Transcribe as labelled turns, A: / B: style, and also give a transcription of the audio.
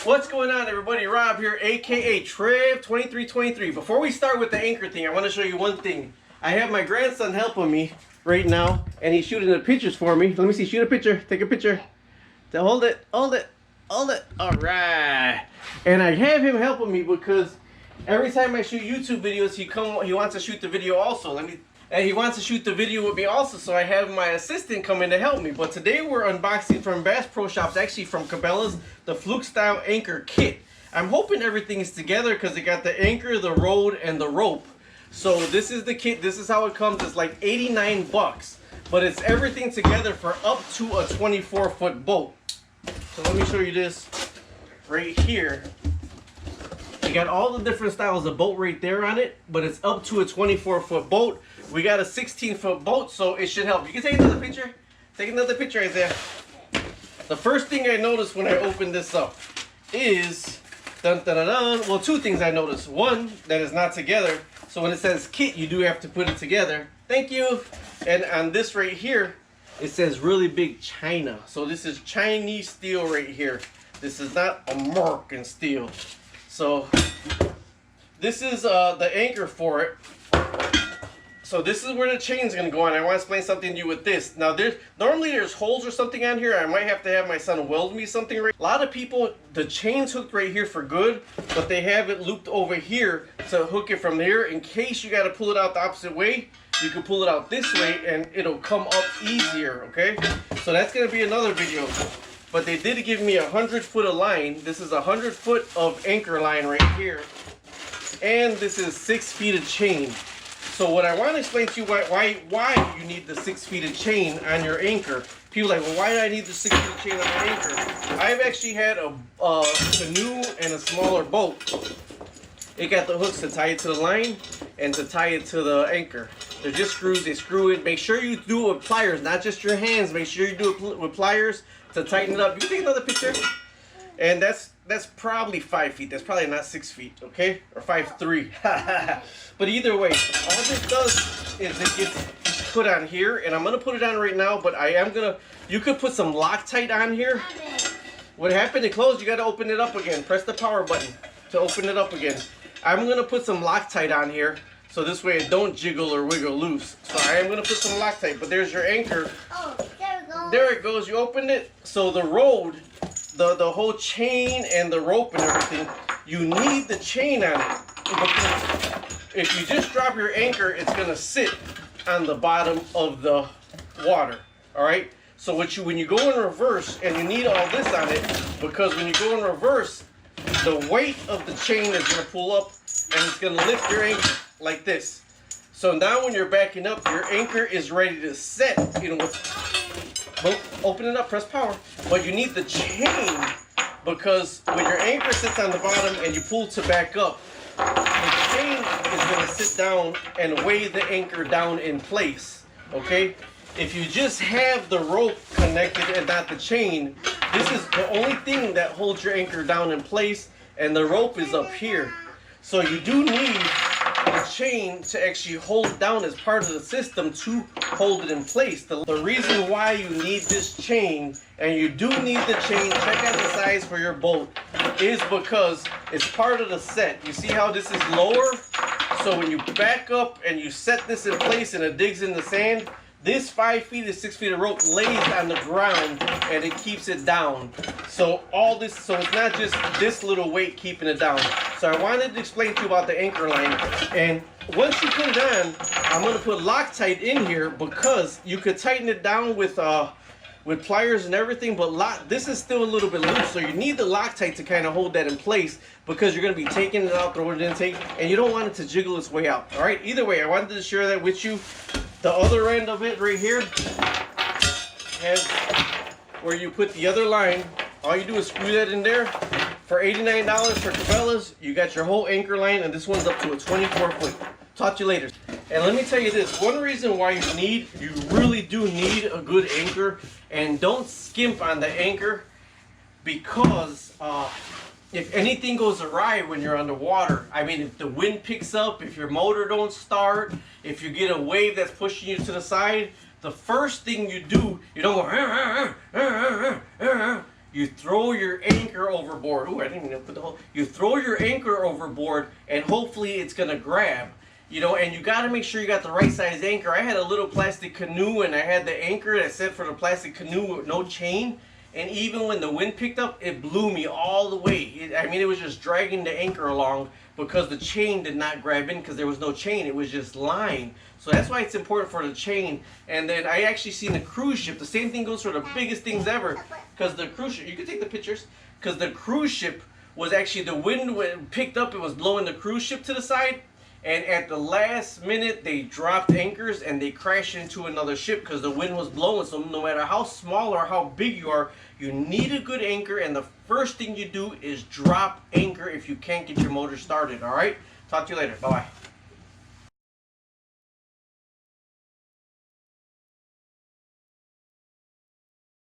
A: What's going on, everybody? Rob here, aka Trev2323. Before we start with the anchor thing, I want to show you one thing. I have my grandson helping me right now, and he's shooting the pictures for me. Let me see, shoot a picture, take a picture. Hold it, hold it, hold it. All right. And I have him helping me because every time I shoot YouTube videos, he wants to shoot the video also. And he wants to shoot the video with me also, so I have my assistant come in to help me. But today we're unboxing from Bass Pro Shops, actually from Cabela's, the Fluke Style Anchor Kit. I'm hoping everything is together because it got the anchor, the rod, and the rope. So this is the kit, this is how it comes. It's like 89 bucks, but it's everything together for up to a 24-foot boat. So let me show you this right here. You got all the different styles of boat right there on it, but it's up to a 24-foot boat. We got a 16-foot boat, so it should help. You can take another picture. Take another picture right there. The first thing I noticed when I opened this up is, dun, dun, dun, dun. Well, two things I noticed. One, that it's not together. So when it says kit, you do have to put it together. Thank you. And on this right here, it says really big China. So this is Chinese steel right here. This is not American steel. So this is the anchor for it. So this is where the chain's gonna go on. I want to explain something to you with this. Now normally there's holes or something on here. I might have to have my son weld me something right. A lot of people, the chain's hooked right here for good, but they have it looped over here to hook it from here. In case you got to pull it out the opposite way, you can pull it out this way and it'll come up easier, okay? So that's gonna be another video. But they did give me 100 foot of line. This is 100 foot of anchor line right here. And this is 6 feet of chain. So what I want to explain to you why you need the 6 feet of chain on your anchor. People are like, well, why do I need the 6 feet of chain on my anchor? I've actually had a canoe and a smaller boat. It got the hooks to tie it to the line and to tie it to the anchor. They're just screws, they screw it. Make sure you do it with pliers, not just your hands. Make sure you do it with pliers to tighten it up. You can take another picture. And that's probably 5 feet. That's probably not 6 feet, okay? Or 5'3". But either way, all this does is it gets put on here, and I'm gonna put it on right now, but you could put some Loctite on here. What happened? It closed, you gotta open it up again. Press the power button to open it up again. I'm gonna put some Loctite on here, so this way it don't jiggle or wiggle loose. So I am gonna put some Loctite, but there's your anchor.
B: Oh, there it goes.
A: There it goes, you opened it. So the rod, the whole chain and the rope and everything, you need the chain on it. Because if you just drop your anchor, it's gonna sit on the bottom of the water. All right. So when you go in reverse, and you need all this on it, because when you go in reverse, the weight of the chain is gonna pull up, and it's gonna lift your anchor like this. So now when you're backing up, your anchor is ready to set. You know, well, open it up, press power. But you need the chain, because when your anchor sits on the bottom and you pull to back up, the chain is going to sit down and weigh the anchor down in place, okay? If you just have the rope connected and not the chain, this is the only thing that holds your anchor down in place, and the rope is up here. So you do need the chain to actually hold it down as part of the system to hold it in place. The reason why you need this chain, and you do need the chain, check out the size for your boat, is because it's part of the set. You see how this is lower? So when you back up and you set this in place and it digs in the sand, this 5 feet to 6 feet of rope lays on the ground and it keeps it down. So it's not just this little weight keeping it down. So I wanted to explain to you about the anchor line. And once you put it on, I'm gonna put Loctite in here because you could tighten it down with pliers and everything, but this is still a little bit loose. So you need the Loctite to kind of hold that in place, because you're gonna be taking it out, throwing it in, and you don't want it to jiggle its way out. All right. Either way, I wanted to share that with you. The other end of it right here has where you put the other line. All you do is screw that in there. For $89 for Cabela's, you got your whole anchor line, and this one's up to a 24-foot. Talk to you later. And let me tell you this, one reason why you really do need a good anchor, and don't skimp on the anchor, because if anything goes awry when you're underwater, I mean, if the wind picks up, if your motor don't start, if you get a wave that's pushing you to the side, the first thing you do, you don't go, you throw your anchor overboard. Ooh, I didn't even put the whole. You throw your anchor overboard, and hopefully it's gonna grab. You know, and you got to make sure you got the right size anchor. I had a little plastic canoe, and I had the anchor that set for the plastic canoe with no chain. And even when the wind picked up, it blew me all the way. I mean, it was just dragging the anchor along because the chain did not grab in because there was no chain. It was just lying. So that's why it's important for the chain. And then I actually seen the cruise ship. The same thing goes for the biggest things ever. Because the cruise ship, you can take the pictures. Because the cruise ship was actually, the wind when it picked up, it was blowing the cruise ship to the side. And at the last minute, they dropped anchors and they crashed into another ship because the wind was blowing. So no matter how small or how big you are, you need a good anchor. And the first thing you do is drop anchor if you can't get your motor started. All right? Talk to you later. Bye-bye.